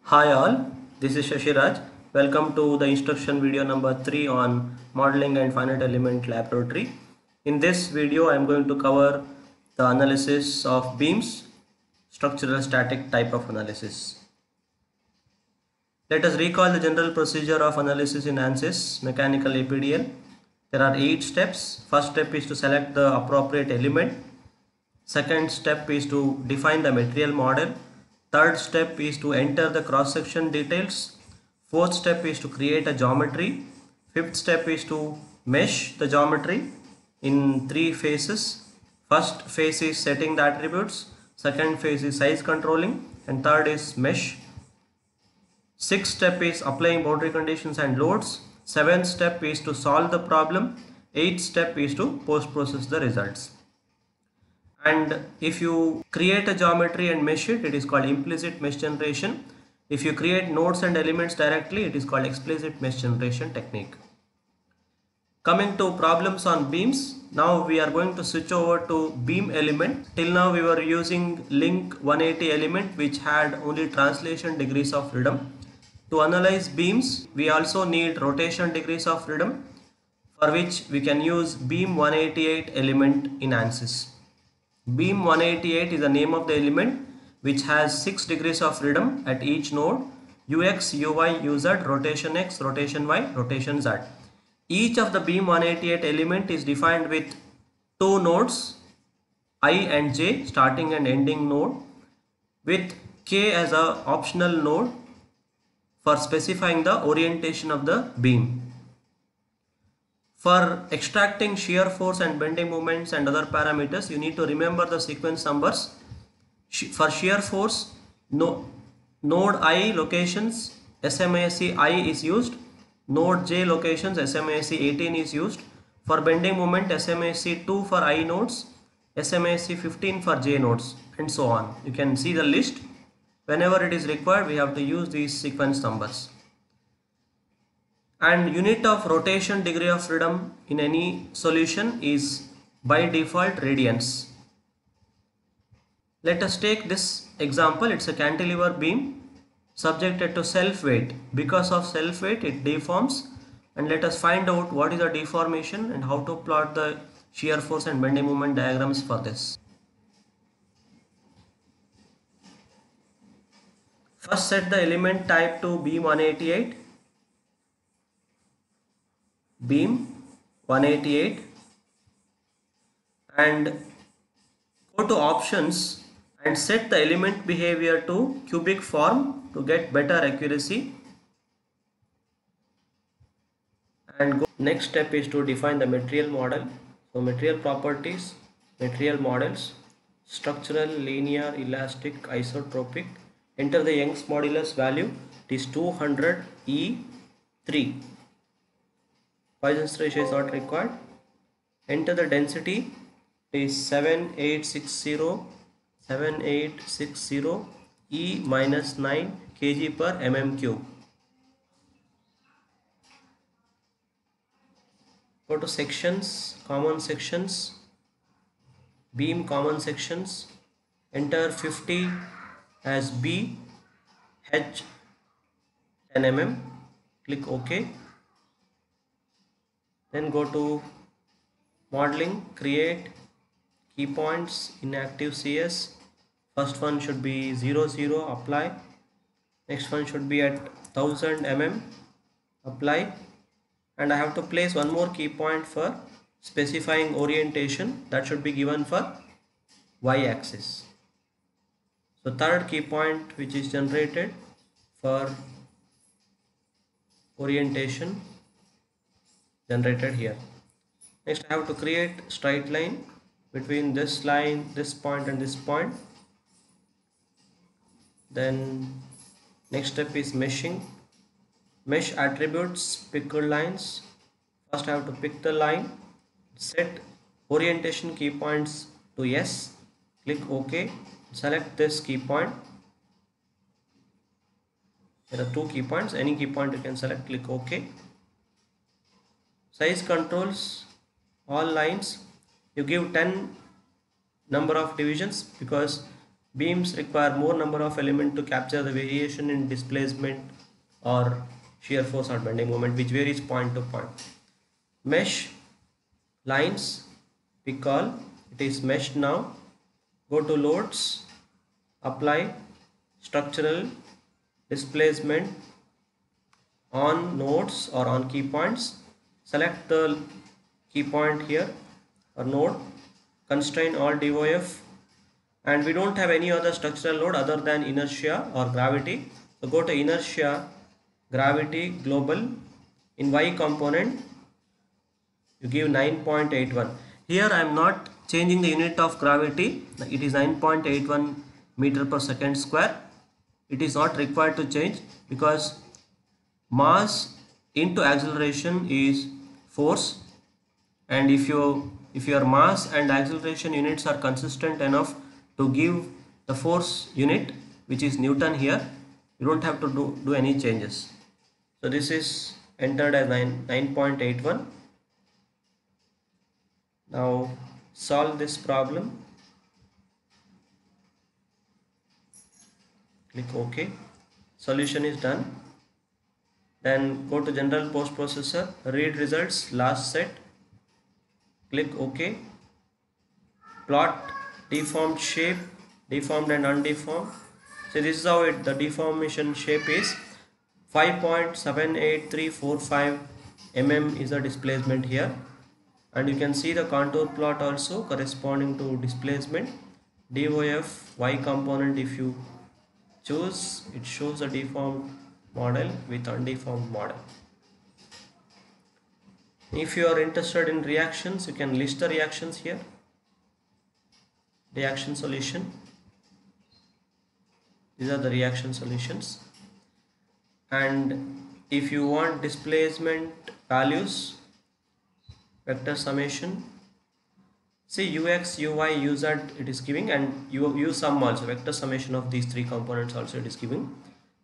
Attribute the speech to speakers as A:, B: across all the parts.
A: Hi all, this is Shashiraj. Welcome to the instruction video number 3 on modeling and finite element laboratory. In this video I am going to cover the analysis of beams, structural static type of analysis. Let us recall the general procedure of analysis in ANSYS mechanical APDL. There are 8 steps. First step is to select the appropriate element. Second step is to define the material model. Third step is to enter the cross-section details. Fourth step is to create a geometry. Fifth step is to mesh the geometry in 3 phases. First phase is setting the attributes. Second phase is size controlling. And third is mesh. Sixth step is applying boundary conditions and loads. Seventh step is to solve the problem. Eighth step is to post-process the results. And if you create a geometry and mesh it, it is called implicit mesh generation. If you create nodes and elements directly, it is called explicit mesh generation technique. Coming to problems on beams, now we are going to switch over to beam element. Till now we were using link 180 element which had only translation degrees of freedom. To analyze beams, we also need rotation degrees of freedom, for which we can use beam 188 element in ANSYS. Beam 188 is the name of the element which has 6 degrees of freedom at each node: ux, uy, uz, rotation x, rotation y, rotation z. Each of the beam 188 element is defined with 2 nodes, I and j, starting and ending node, with k as a optional node for specifying the orientation of the beam. For extracting shear force and bending moments and other parameters, you need to remember the sequence numbers. For shear force, node I locations SMAC I is used, node J locations SMAC 18 is used. For bending moment, SMAC 2 for I nodes, SMAC 15 for J nodes, and so on. You can see the list. Whenever it is required, we have to use these sequence numbers. And unit of rotation degree of freedom in any solution is by default radians. Let us take this example. It's a cantilever beam subjected to self weight. Because of self weight it deforms, and let us find out what is the deformation and how to plot the shear force and bending moment diagrams for this. First set the element type to beam 188. Beam 188, and go to options and set the element behavior to cubic form to get better accuracy. And next step is to define the material model. So material properties, material models, structural, linear, elastic, isotropic. Enter the Young's modulus value. It is 200 E3. Poisson's ratio is not required. Enter the density. It is 7860 E minus 9 kg per mm cube. Go to sections, common sections, beam common sections. Enter 50 as B, H 10 mm. Click OK. Then go to modeling, create key points, inactive CS. First one should be 0 0, apply. Next one should be at 1000 mm, apply. And I have to place one more key point for specifying orientation, that should be given for y axis. So third key point which is generated for orientation generated here. Next I have to create straight line between this line, this point and this point. Then next step is meshing. Mesh attributes, pick lines. First I have to pick the line, set orientation key points to yes, click OK, select this key point. There are 2 key points, any key point you can select, click OK. Size controls, all lines, you give 10 number of divisions because Beams require more number of elements to capture the variation in displacement or shear force or bending moment, which varies point to point. Mesh lines, we call it is meshed now. Go to loads, apply structural displacement on nodes or on key points. Select the key point here or node, constrain all DOF, and we don't have any other structural load other than inertia or gravity. So go to inertia, gravity, global. In Y component you give 9.81. Here I am not changing the unit of gravity. It is 9.81 meter per second square. It is not required to change because mass into acceleration is force, and if your mass and acceleration units are consistent enough to give the force unit, which is Newton here, you don't have to do any changes. So this is entered as 9.81. Now solve this problem. Click OK. Solution is done. Then go to general post processor, read results, last set. Click OK. Plot deformed shape, deformed and undeformed. So this is how the deformation shape is. 5.78345 mm is the displacement here, and you can see the contour plot also corresponding to displacement. DOF Y component, if you choose, it shows a deformed model with undeformed model. If you are interested in reactions, you can list the reactions here. Reaction solution. These are the reaction solutions. And if you want displacement values, vector summation, see ux, uy, uz it is giving, and u sum also, vector summation of these three components also it is giving.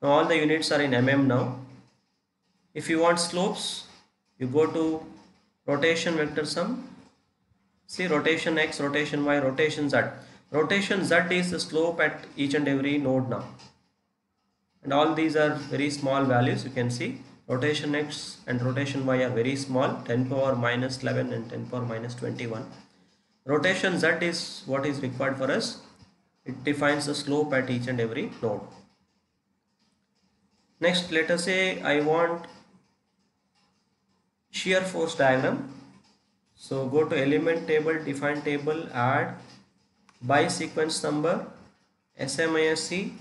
A: Now all the units are in mm now. If you want slopes, you go to rotation vector sum. See rotation x, rotation y, rotation z. Rotation z is the slope at each and every node now, and all these are very small values. You can see rotation x and rotation y are very small, 10 power minus 11 and 10 power minus 21. Rotation z is what is required for us. It defines the slope at each and every node. Next, let us say I want shear force diagram. So go to element table, define table, add by sequence number SMISC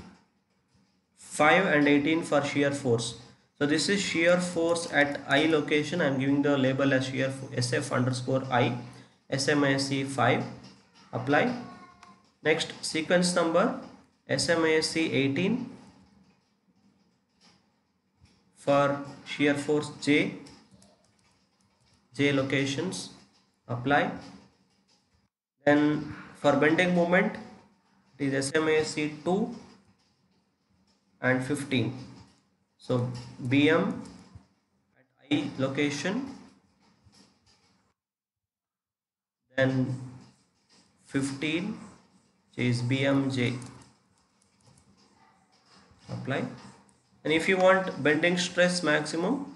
A: 5 and 18 for shear force. So this is shear force at I location. I am giving the label as shear SF underscore I, SMISC 5. Apply. Next, sequence number SMISC 18 for shear force J locations. Apply. Then for bending moment, it is SMISC 2 and 15. So BM at I location, then 15 is BMJ. Apply. And if you want bending stress maximum,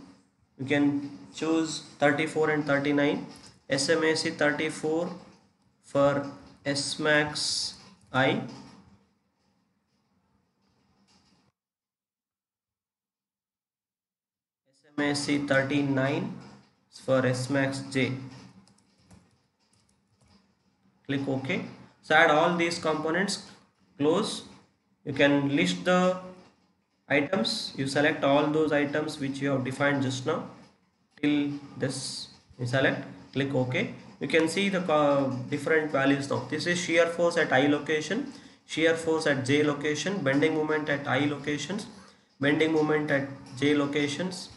A: you can choose 34 and 39. SMISC 34 for SMAX I, SMISC 39 for SMAX J. Click OK. So add all these components, close. You can list the items. You select all those items which you have defined just now till this. You select, click OK. You can see the different values now. This is shear force at I location, shear force at J location, bending moment at I locations, bending moment at J locations,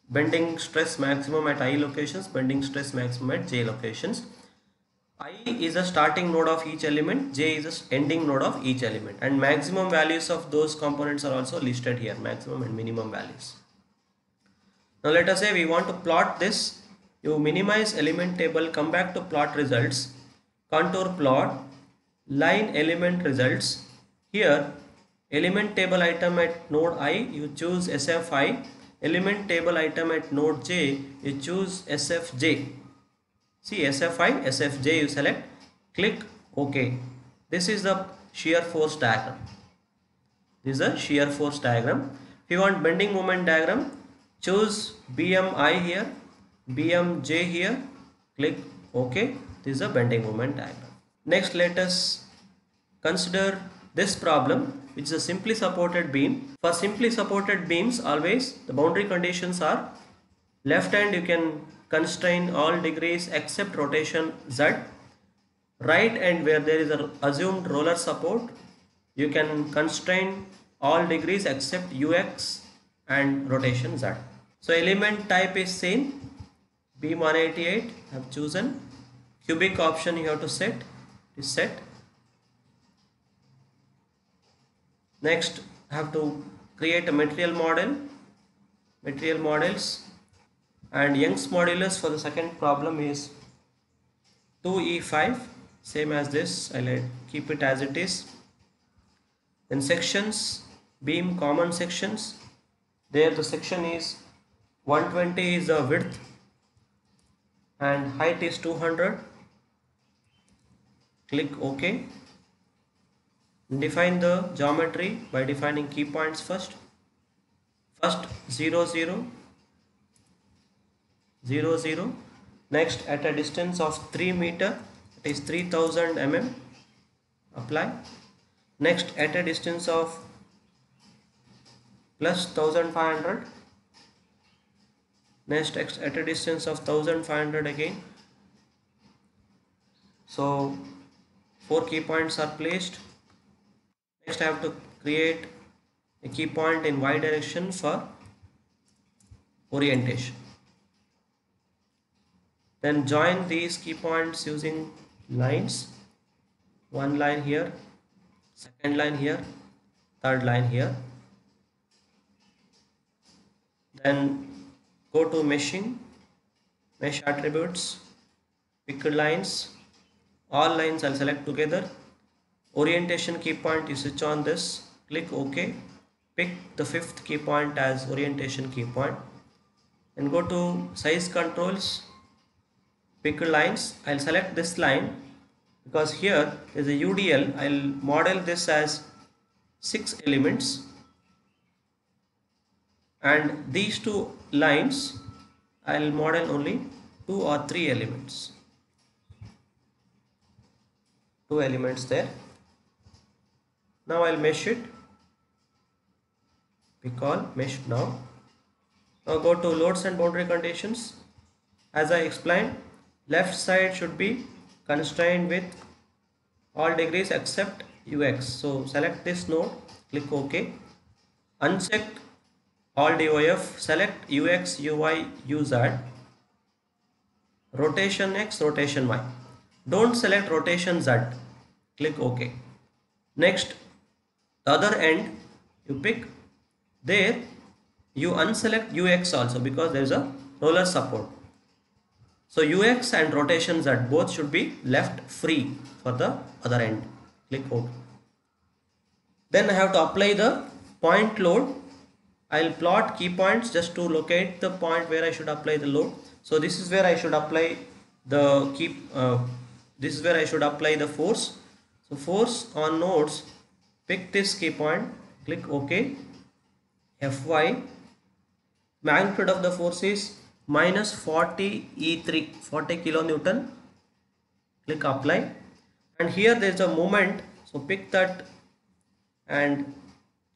A: bending stress maximum at I locations, bending stress maximum at J locations. I is a starting node of each element, J is a ending node of each element, and maximum values of those components are also listed here, maximum and minimum values. Now let us say we want to plot this. You minimize element table, come back to plot results, contour plot, line element results, Here element table item at node I, you choose SFI. Element table item at node J, you choose SFJ. See SFI, SFJ you select, click OK. This is the shear force diagram. This is a shear force diagram. If you want bending moment diagram, choose BMI here, BMJ here, click OK. This is a bending moment diagram. Next, let us consider this problem, which is a simply supported beam. For simply supported beams, always the boundary conditions are left hand you can constrain all degrees except rotation Z. Right hand, where there is an assumed roller support, you can constrain all degrees except ux and rotation Z. So element type is same, beam 188 I have chosen. Cubic option you have to set, is set. Next I have to create a material model, material models, and Young's modulus for the second problem is 2E5, same as this. I'll keep it as it is. Then sections, beam common sections, there the section is 120 is the width and height is 200. Click OK. Define the geometry by defining key points first. First 0 0 0 0. Next at a distance of 3 meter, it is 3000 mm. Apply. Next at a distance of plus 1500. Next at a distance of 1500 again. So 4 key points are placed. Next I have to create a key point in y direction for orientation. Then join these key points using lines. One line here, second line here, third line here. Then go to meshing, mesh attributes, pick lines. All lines I'll select together. Orientation key point, you switch on this, click OK. Pick the fifth key point as orientation key point. And go to size controls, pick lines. I'll select this line because here is a UDL. I'll model this as 6 elements, and these 2 lines I'll model only 2 or 3 elements. 2 elements there. Now I'll mesh it. Pick all, mesh now. Now go to loads and boundary conditions. As I explained, left side should be constrained with all degrees except ux. So select this node, click OK. Uncheck all DOF, select ux, uy, uz. Rotation x, rotation y. Don't select rotation z. Click OK. Next, the other end you pick. There you unselect ux also because there is a roller support. So ux and rotation z both should be left free for the other end. Click OK. Then I have to apply the point load. I'll plot key points just to locate the point where I should apply the load. So this is where I should apply the this is where I should apply the force. So force on nodes, pick this key point, click OK. Fy, magnitude of the force is minus 40 E3, 40 kilonewton. Click apply. And here there is a moment, so pick that and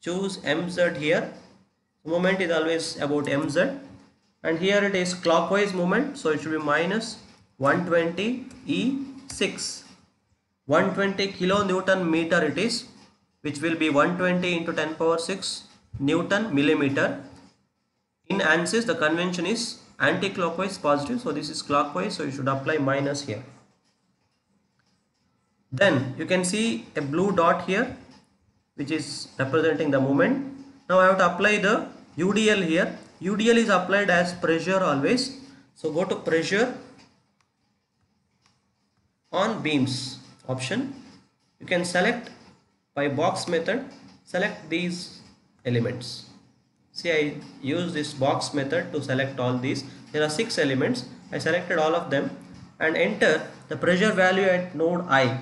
A: choose mz here. Moment is always about mz, and here it is clockwise moment, so it should be minus 120 E6. 120 kilonewton meter it is, which will be 120 into 10 power 6 Newton millimeter. In ANSYS the convention is anti-clockwise positive, so this is clockwise, so you should apply minus here. Then you can see a blue dot here which is representing the moment. Now I have to apply the UDL here. UDL is applied as pressure always. So go to pressure on beams option. You can select by box method, select these elements. See, I use this box method to select all these. There are 6 elements. I selected all of them and enter the pressure value at node I.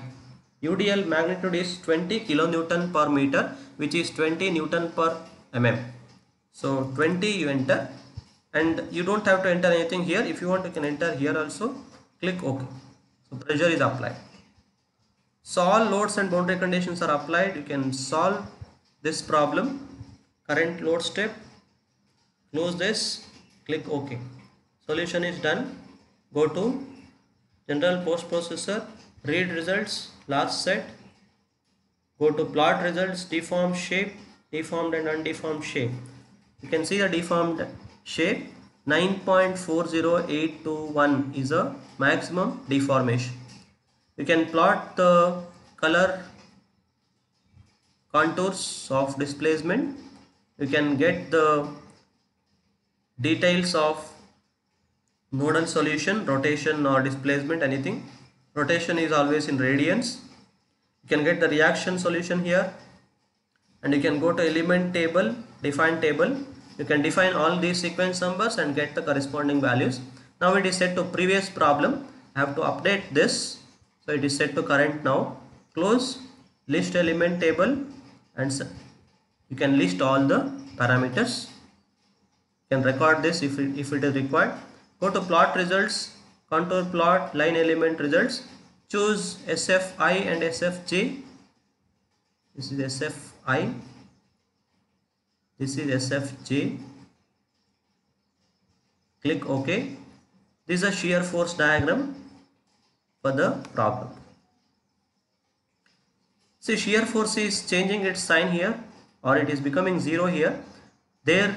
A: UDL magnitude is 20 kilonewton per meter, which is 20 Newton per mm. So 20 you enter, and you don't have to enter anything here. If you want, you can enter here also. Click OK. So pressure is applied. So all loads and boundary conditions are applied. You can solve this problem. Current load step. Close this. Click OK. Solution is done. Go to General Post Processor. Read results. Last set. Go to plot results. Deformed shape. Deformed and undeformed shape. You can see the deformed shape. 9.40821 is a maximum deformation. You can plot the color contours of displacement. You can get the details of nodal solution, rotation or displacement, anything. Rotation is always in radians. You can get the reaction solution here, and you can go to element table, define table. You can define all these sequence numbers and get the corresponding values. Now it is set to previous problem. I have to update this. So it is set to current now. Close, list element table, and you can list all the parameters. You can record this if it is required. Go to plot results, contour plot, line element results. Choose SFI and SFJ. This is SFI. This is SFJ. Click OK. This is a shear force diagram for the problem. See, shear force is changing its sign here, or it is becoming 0 here. There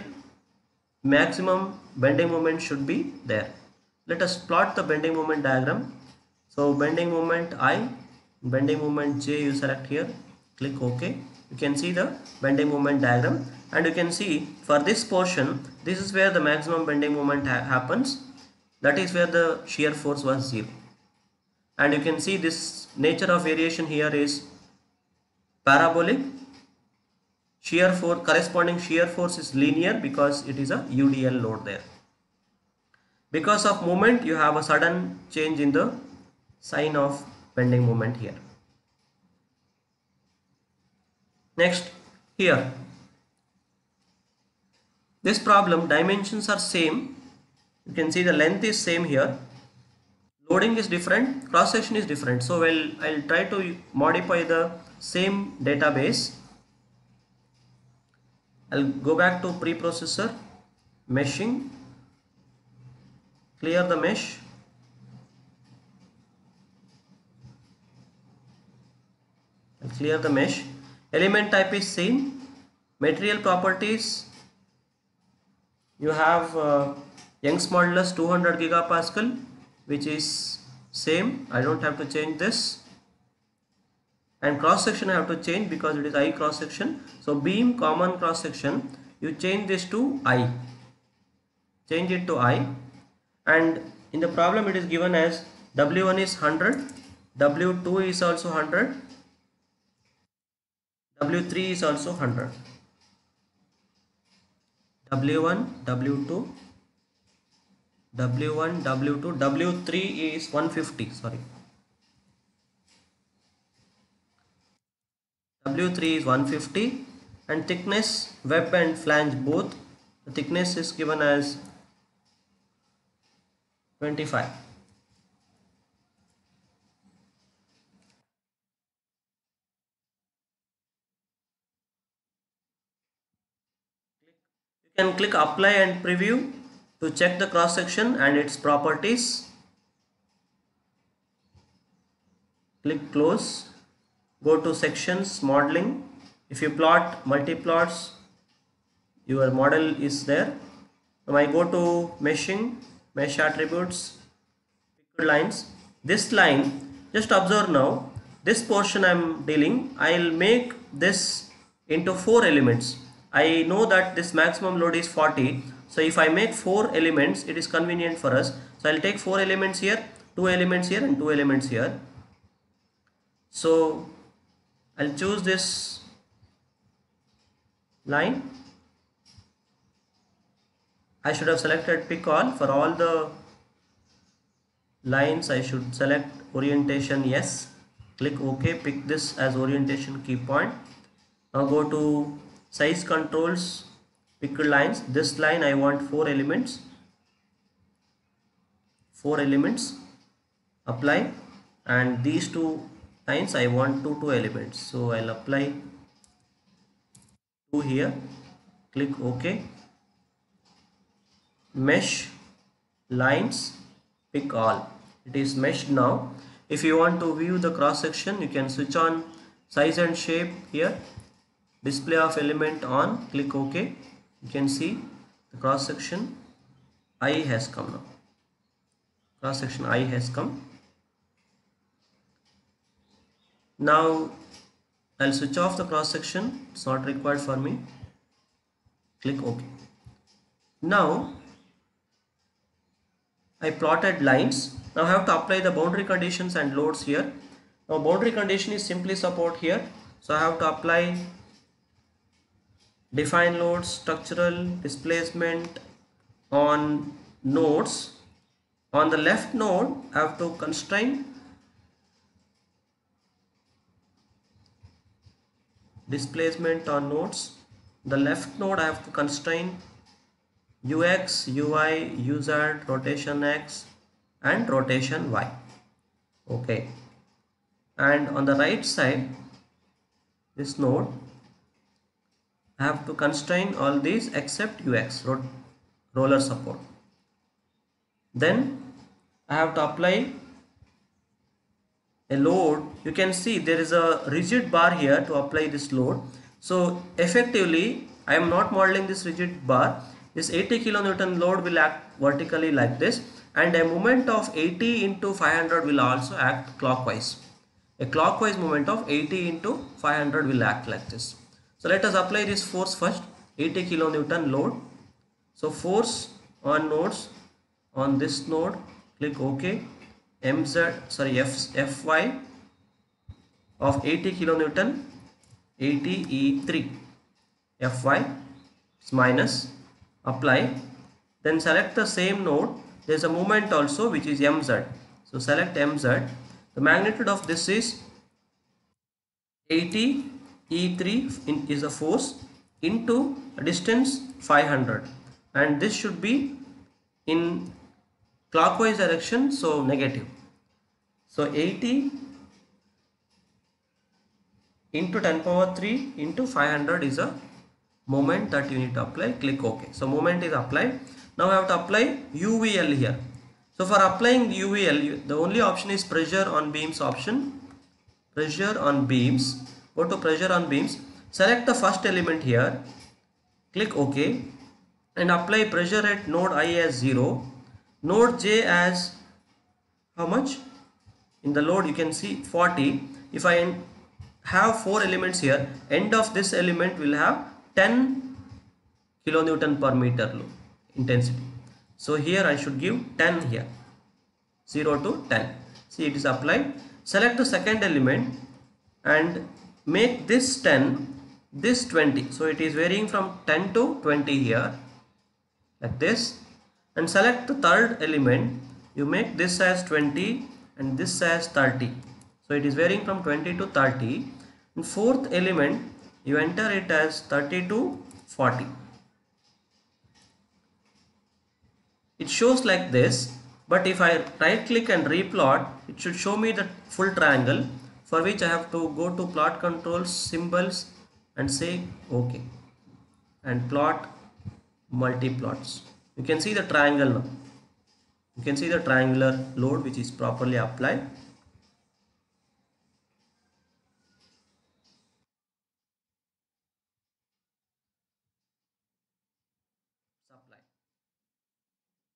A: maximum bending moment should be there. Let us plot the bending moment diagram. So bending moment I, bending moment J you select here. Click OK. You can see the bending moment diagram, and you can see for this portion, this is where the maximum bending moment happens. That is where the shear force was 0. And you can see this nature of variation here is parabolic. Shear force, corresponding shear force is linear because it is a UDL load there. Because of moment, you have a sudden change in the sign of bending moment here. Next, here, this problem dimensions are same. You can see the length is same here. Loading is different, cross section is different. So I'll try to modify the same database. I'll go back to preprocessor, meshing, clear the mesh. I'll clear the mesh. Element type is same. Material properties, you have Young's modulus 200 gigapascal, which is same. I don't have to change this. And cross section I have to change because it is I cross section. So beam common cross section, you change this to I. Change it to I. And in the problem it is given as W1 is 100, W2 is also 100, W3 is also 100. W1, W2, W1, W2, W3 is 150, sorry. W3 is 150, and thickness, web and flange both, the thickness is given as 25. You can click apply and preview to check the cross section and its properties. Click close. Go to sections, modeling. If you plot multi-plots, your model is there. Now I go to meshing, mesh attributes, picked lines. This line, just observe now, this portion I am dealing, I will make this into 4 elements. I know that this maximum load is 40. So if I make 4 elements, it is convenient for us. So I will take 4 elements here, 2 elements here and 2 elements here. So I'll choose this line. I should have selected pick all. For all the lines I should select orientation yes. Click OK, pick this as orientation key point. Now go to size controls, pick lines. This line I want 4 elements. 4 elements, apply, and these two lines I want 2 elements, so I'll apply 2 here. Click OK. Mesh lines, pick all. It is meshed now. If you want to view the cross section, you can switch on size and shape here. Display of element on. Click OK. You can see the cross section I has come now. Cross section I has come. Now I'll switch off the cross section. It's not required for me. Click OK. Now I plotted lines. Now I have to apply the boundary conditions and loads here. Now boundary condition is simply support here. So I have to apply define loads, structural displacement on nodes. On the left node I have to constrain displacement on nodes. The left node I have to constrain ux, uy, uz, rotation x and rotation y. Okay, and on the right side this node I have to constrain all these except ux, roller support. Then I have to apply a load. You can see there is a rigid bar here to apply this load. So effectively I am not modeling this rigid bar. This 80 kilonewton load will act vertically like this, and a moment of 80 into 500 will also act clockwise. A clockwise moment of 80 into 500 will act like this. So let us apply this force first. 80 kilonewton load. So force on nodes, on this node, click OK. Fy of 80 kilonewton, 80 E3 Fy is minus, apply. Then select the same node. There is a moment also which is mz. So select mz. The magnitude of this is 80 E3 is the force into a distance 500, and this should be in clockwise direction, so negative. So 80 into 10 power 3 into 500 is a moment that you need to apply. Click OK. So moment is applied. Now I have to apply UVL here. So for applying UVL, the only option is pressure on beams option. Pressure on beams. Go to pressure on beams. Select the first element here. Click OK and apply pressure at node I as 0. Node J as how much? In the load you can see 40. If I have 4 elements here, end of this element will have 10 kilonewton per meter load intensity. So here I should give 10 here, 0 to 10. See, it is applied. Select the second element and make this 10, this 20. So it is varying from 10 to 20 here, like this. And select the third element. You make this as 20 and this as 30. So it is varying from 20 to 30. And fourth element, you enter it as 30 to 40. It shows like this, but if I right click and replot, it should show me the full triangle, for which I have to go to plot controls, symbols, and say OK and plot multi-plots. You can see the triangle now. You can see the triangular load which is properly applied. Supply.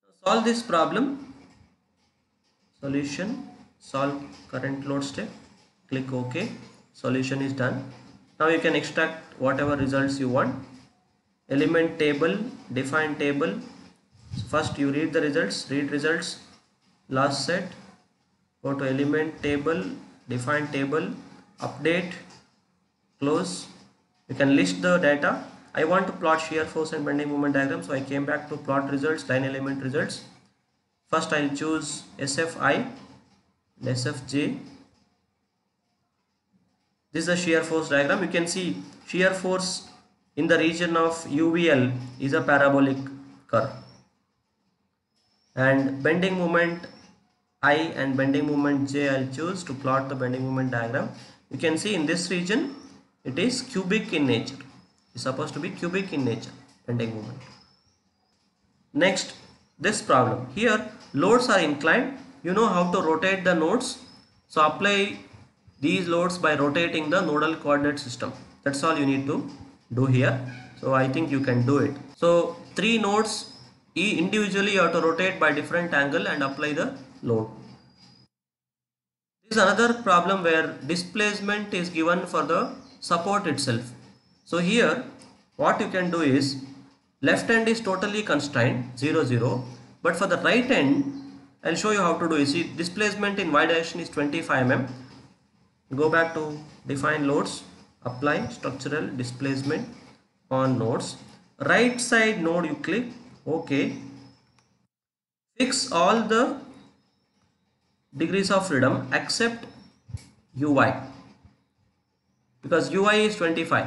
A: Now solve this problem. Solution. Solve current load step. Click OK. Solution is done. Now you can extract whatever results you want. Element table, define table. First you read the results, last set, go to element table, define table, update, close. You can list the data. I want to plot shear force and bending moment diagram, so I came back to plot results, line element results. First I'll choose SFI and SFJ. This is a shear force diagram. You can see shear force in the region of UVL is a parabolic curve, and bending moment I and bending moment J I'll choose to plot the bending moment diagram. You can see in this region it is cubic in nature. It's supposed to be cubic in nature, bending moment. Next, this problem. Here loads are inclined. You know how to rotate the nodes. So apply these loads by rotating the nodal coordinate system. That's all you need to do here. So I think you can do it. So 3 nodes individually you have to rotate by different angle and apply the load. This is another problem where displacement is given for the support itself. So here what you can do is, left hand is totally constrained 0 0, but for the right hand I'll show you how to do it. See, displacement in y direction is 25 mm. Go back to define loads, apply structural displacement on nodes. Right side node you click OK. Fix all the degrees of freedom except UI, because UI is 25.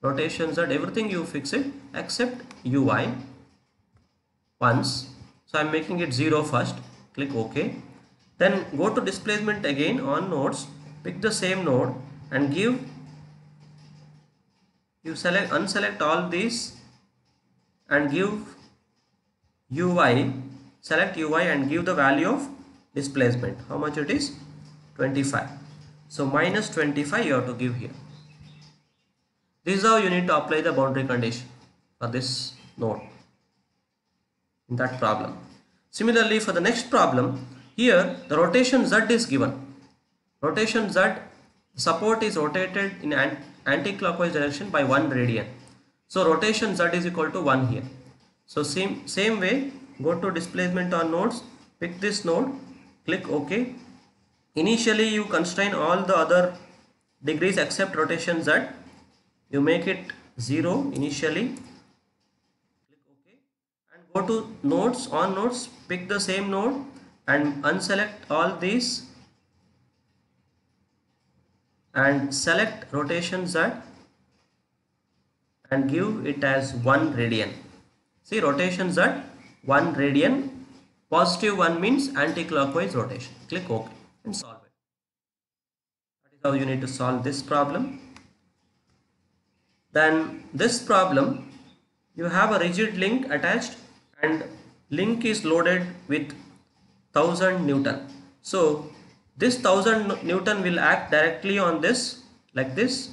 A: Rotations and everything you fix it except UI once. So I'm making it 0 first. Click OK. Then go to displacement again on nodes. Pick the same node and unselect all these and give UI. Select UI and give the value of displacement. How much it is? 25. So minus 25 you have to give here. This is how you need to apply the boundary condition for this node in that problem. Similarly, for the next problem, here the rotation Z is given. Rotation Z, support is rotated in anti-clockwise direction by 1 radian. So rotation Z is equal to 1 here. So same way, go to displacement on nodes, pick this node, click OK. Initially you constrain all the other degrees except rotation Z. You make it 0 initially. Click OK and go to nodes. On nodes, pick the same node and unselect all these and select rotation Z and give it as 1 radian. See, rotation Z 1 radian, positive 1 means anti-clockwise rotation. Click OK and solve it. That is how you need to solve this problem. Then this problem, you have a rigid link attached and link is loaded with 1000 Newton. So this 1000 Newton will act directly on this like this,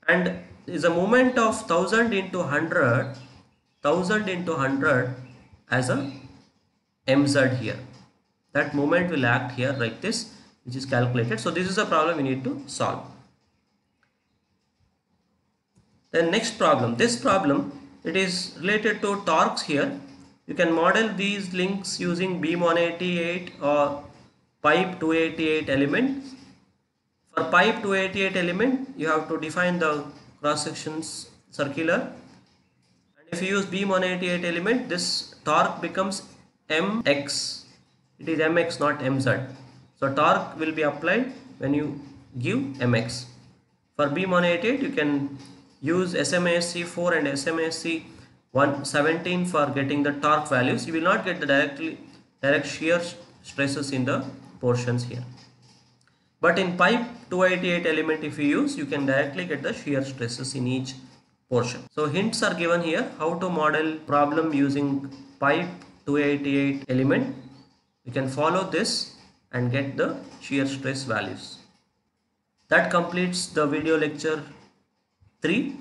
A: and is a moment of 1000 into 100 as a mz here. That moment will act here like this, which is calculated. So this is a problem we need to solve. Then next problem, this problem, it is related to torques here. You can model these links using beam 188 or pipe 288 element. For pipe 288 element, you have to define the cross sections circular, and if you use beam 188 element, this torque becomes mx. It is mx, not mz. So torque will be applied when you give mx. For beam 188, you can use SMASC 4 and SMASC 117 for getting the torque values. You will not get the direct shear stresses in the portions here. But in pipe 288 element, if you use, you can directly get the shear stresses in each portion. So hints are given here how to model problem using pipe 288 element. You can follow this and get the shear stress values. That completes the video lecture 3.